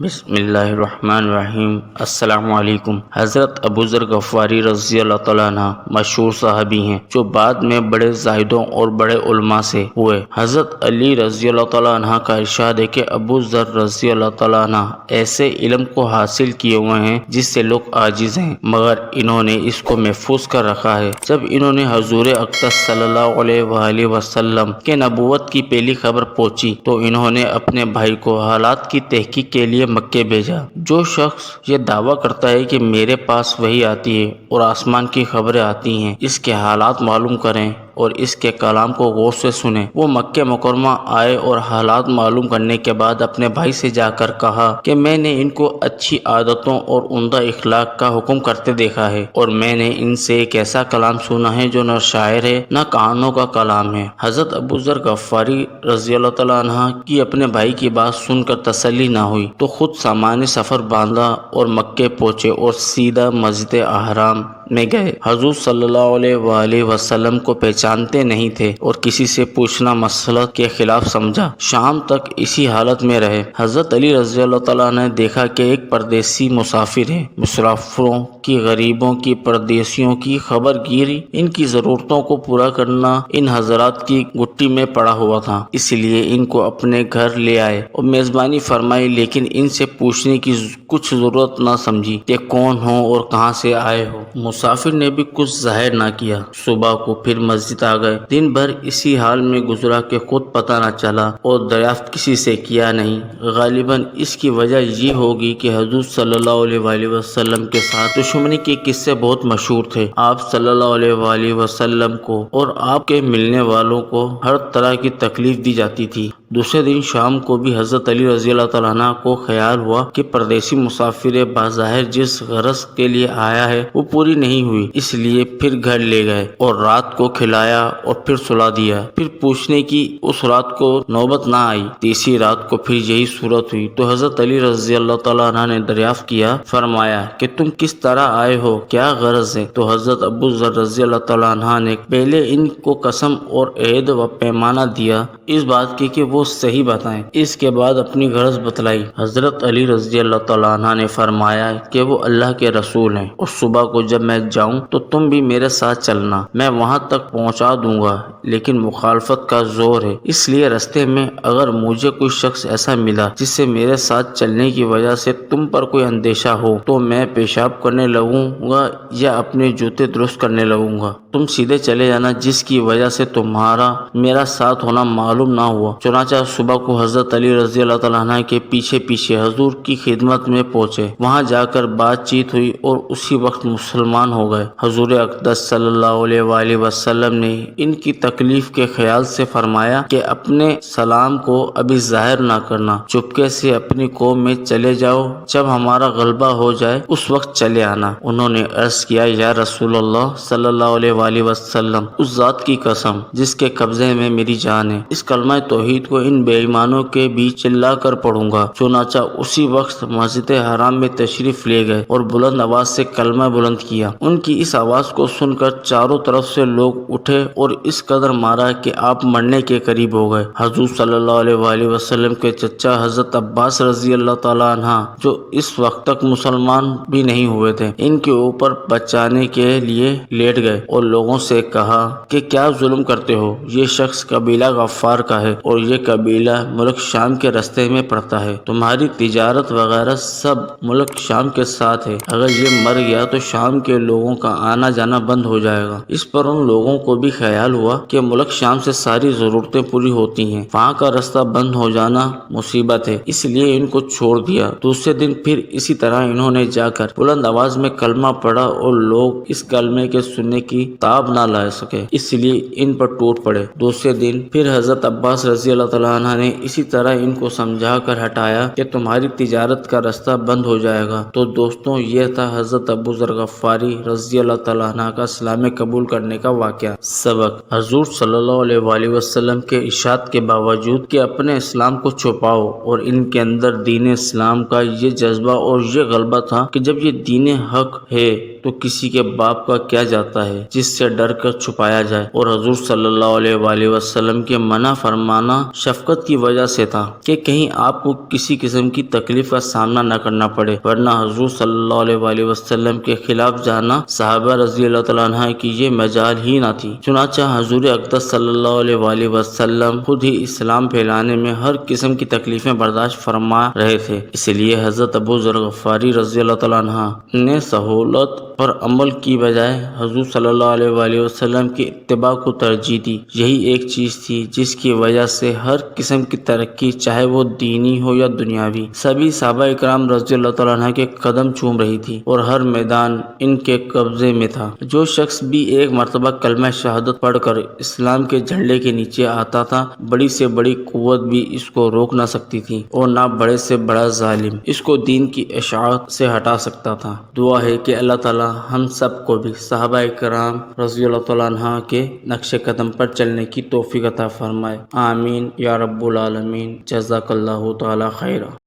بسم اللہ الرحمن الرحیم۔ السلام علیکم۔ حضرت ابو ذر غفاری رضی اللہ تعالیٰ عنہ مشہور صحابی ہیں جو بعد میں بڑے زاہدوں اور بڑے علماء سے ہوئے۔ حضرت علی رضی اللہ تعالیٰ عنہ کا ارشاد ہے کہ ابو ذر رضی اللہ تعالیٰ عنہ ایسے علم کو حاصل کیے ہوئے ہیں جس سے لوگ عاجز ہیں، مگر انہوں نے اس کو محفوظ کر رکھا ہے۔ جب انہوں نے حضور اقدس صلی اللہ علیہ وآلہ وسلم کے نبوت کی پہلی خبر پہنچی تو انہوں نے اپنے بھائی کو حالات کی تحقیق کے لیے مکے بھیجا۔ جو شخص یہ دعویٰ کرتا ہے کہ میرے پاس وحی آتی ہے اور آسمان کی خبریں آتی ہیں، اس کے حالات معلوم کریں اور اس کے کلام کو غور سے سنیں۔ وہ مکہ مکرمہ آئے اور حالات معلوم کرنے کے بعد اپنے بھائی سے جا کر کہا کہ میں نے ان کو اچھی عادتوں اور عمدہ اخلاق کا حکم کرتے دیکھا ہے، اور میں نے ان سے ایک ایسا کلام سنا ہے جو نہ شاعر ہے نہ کہانوں کا کلام ہے۔ حضرت ابو ذر غفاری رضی اللہ تعالیٰ عنہ کی اپنے بھائی کی بات سن کر تسلی نہ ہوئی تو خود سامان سفر باندھا اور مکے پہنچے اور سیدھا مسجد احرام میں گئے۔ حضور صلی اللہ علیہ وآلہ وسلم کو پہچانتے نہیں تھے اور کسی سے پوچھنا مسلک کے خلاف سمجھا۔ شام تک اسی حالت میں رہے۔ حضرت علی رضی اللہ تعالیٰ نے دیکھا کہ ایک پردیسی مسافر ہے۔ مسافروں کی، غریبوں کی، پردیسیوں کی خبر گیری، ان کی ضرورتوں کو پورا کرنا ان حضرات کی گٹی میں پڑا ہوا تھا، اس لیے ان کو اپنے گھر لے آئے اور میزبانی فرمائی، لیکن ان سے پوچھنے کی کچھ ضرورت نہ سمجھی کہ کون ہو اور کہاں سے آئے ہو۔ مسافر نے بھی کچھ ظاہر نہ کیا۔ صبح کو پھر مسجد آ گئے۔ دن بھر اسی حال میں گزرا کہ خود پتہ نہ چلا اور دریافت کسی سے کیا نہیں۔ غالباً اس کی وجہ یہ ہوگی کہ حضور صلی اللہ علیہ وآلہ وسلم کے ساتھ دشمنی کے قصے بہت مشہور تھے۔ آپ صلی اللہ علیہ وآلہ وسلم کو اور آپ کے ملنے والوں کو ہر طرح کی تکلیف دی جاتی تھی۔ دوسرے دن شام کو بھی حضرت علی رضی اللہ تعالیٰ عنہ کو خیال ہوا کہ پردیسی مسافر بظاہر جس غرض کے لیے آیا ہے وہ پوری نہیں ہوئی، اس لیے پھر گھر لے گئے اور رات کو کھلایا اور پھر سلا دیا۔ پھر پوچھنے کی اس رات کو نوبت نہ آئی۔ تیسری رات کو پھر یہی صورت ہوئی تو حضرت علی رضی اللہ تعالیٰ عنہ نے دریافت کیا، فرمایا کہ تم کس طرح آئے ہو، کیا غرض ہے؟ تو حضرت ابو ذر رضی اللہ تعالیٰ عنہ نے پہلے ان کو قسم اور عہد و پیمانہ دیا اس بات کی کہ وہ صحیح بتائیں، اس کے بعد اپنی غرض بتلائی۔ حضرت علی رضی اللہ تعالیٰ عنہ نے فرمایا کہ وہ اللہ کے رسول ہیں، اور صبح کو جب میں جاؤں تو تم بھی میرے ساتھ چلنا، میں وہاں تک پہنچا دوں گا، لیکن مخالفت کا زور ہے، اس لیے راستے میں اگر مجھے کوئی شخص ایسا ملا جس سے میرے ساتھ چلنے کی وجہ سے تم پر کوئی اندیشہ ہو تو میں پیشاب کرنے لگوں گا یا اپنے جوتے درست کرنے لگوں گا، تم سیدھے چلے جانا، جس کی وجہ سے تمہارا میرا ساتھ ہونا معلوم نہ ہوا۔ چنانچہ صبح کو حضرت علی رضی اللہ تعالیٰ عنہ کے پیچھے پیچھے حضور کی خدمت میں پہنچے۔ وہاں جا کر بات چیت ہوئی اور اسی وقت مسلمان ہو گئے۔ حضور اقدس صلی اللہ علیہ وآلہ وسلم نے ان کی تکلیف کے خیال سے فرمایا کہ اپنے سلام کو ابھی ظاہر نہ کرنا، چپکے سے اپنی قوم میں چلے جاؤ، جب ہمارا غلبہ ہو جائے اس وقت چلے آنا۔ انہوں نے عرض کیا، یا رسول اللہ صلی اللہ علیہ وآلہ وسلم، اس ذات کی قسم جس کے قبضے میں میری جان ہے، اس کلمہ توحید کو ان بے ایمانوں کے بیچ چلا کر پڑھوں گا۔ چنانچہ اسی وقت مسجد حرام میں تشریف لے گئے اور بلند آواز سے کلمہ بلند کیا۔ ان کی اس آواز کو سن کر چاروں طرف سے لوگ اٹھے اور اس قدر مارا کہ آپ مرنے کے قریب ہو گئے۔ حضور صلی اللہ علیہ وآلہ وسلم کے چچا حضرت عباس رضی اللہ تعالیٰ عنہ جو اس وقت تک مسلمان بھی نہیں ہوئے تھے، ان کے اوپر بچانے کے لیے لیٹ گئے اور لوگوں سے کہا کہ کیا ظلم کرتے ہو؟ یہ شخص قبیلہ غفار کا ہے اور یہ قبیلہ ملک شام کے راستے میں پڑتا ہے، تمہاری تجارت وغیرہ سب ملک شام کے ساتھ ہے، اگر یہ مر گیا تو شام کے لوگوں کا آنا جانا بند ہو جائے گا۔ اس پر ان لوگوں کو بھی خیال ہوا کہ ملک شام سے ساری ضرورتیں پوری ہوتی ہیں، وہاں کا راستہ بند ہو جانا مصیبت ہے، اس لیے ان کو چھوڑ دیا۔ دوسرے دن پھر اسی طرح انہوں نے جا کر بلند آواز میں کلمہ پڑھا اور لوگ اس کلمے کے سننے کی تاب نہ لا سکے، اس لیے ان پر ٹوٹ پڑے۔ دوسرے دن پھر حضرت عباس رضی اللہ تعالیٰ عنہ نے اسی طرح ان کو سمجھا کر ہٹایا کہ تمہاری تجارت کا راستہ بند ہو جائے گا۔ تو دوستوں، یہ تھا حضرت ابو ذر غفاری رضی اللہ تعالیٰ عنہ کا اسلام قبول کرنے کا واقعہ۔ سبق: حضور صلی اللہ علیہ وآلہ وسلم کے ارشاد کے باوجود کہ اپنے اسلام کو چھپاؤ، اور ان کے اندر دین اسلام کا یہ جذبہ اور یہ غلبہ تھا کہ جب یہ دین حق ہے تو کسی کے باپ کا کیا جاتا ہے جس سے ڈر کر چھپایا جائے، اور حضور صلی اللہ علیہ وآلہ وسلم کے منع فرمانا شفقت کی وجہ سے تھا کہ کہیں آپ کو کسی قسم کی تکلیف کا سامنا نہ کرنا پڑے، ورنہ حضور صلی اللہ علیہ وآلہ وسلم کے خلاف جانا صحابہ رضی اللہ تعالیٰ عنہ کی یہ مجال ہی نہ تھی۔ چنانچہ حضور اقدس صلی اللہ علیہ وآلہ وسلم خود ہی اسلام پھیلانے میں ہر قسم کی تکلیفیں برداشت فرما رہے تھے، اس لیے حضرت ابو ذر غفاری رضی اللہ تعالیٰ عنہ نے سہولت پر عمل کی بجائے حضور صلی اللہ علیہ وآلہ وسلم کی اتباع کو ترجیح دی۔ یہی ایک چیز تھی جس کی وجہ سے ہر قسم کی ترقی، چاہے وہ دینی ہو یا دنیاوی، سبھی صحابہ اکرام رضی اللہ تعالیٰ عنہ کے قدم چوم رہی تھی اور ہر میدان ان کے قبضے میں تھا۔ جو شخص بھی ایک مرتبہ کلمہ شہادت پڑھ کر اسلام کے جھنڈے کے نیچے آتا تھا، بڑی سے بڑی قوت بھی اس کو روک نہ سکتی تھی، اور نہ بڑے سے بڑا ظالم اس کو دین کی اشاعت سے ہٹا سکتا تھا۔ دعا ہے کہ اللہ تعالی ہم سب کو بھی صحابہ اکرام رضی اللہ تعالیٰ عنہ کے نقش قدم پر چلنے کی توفیق عطا فرمائے، آمین یا رب العالمین۔ جزاک اللہ تعالی خیرہ۔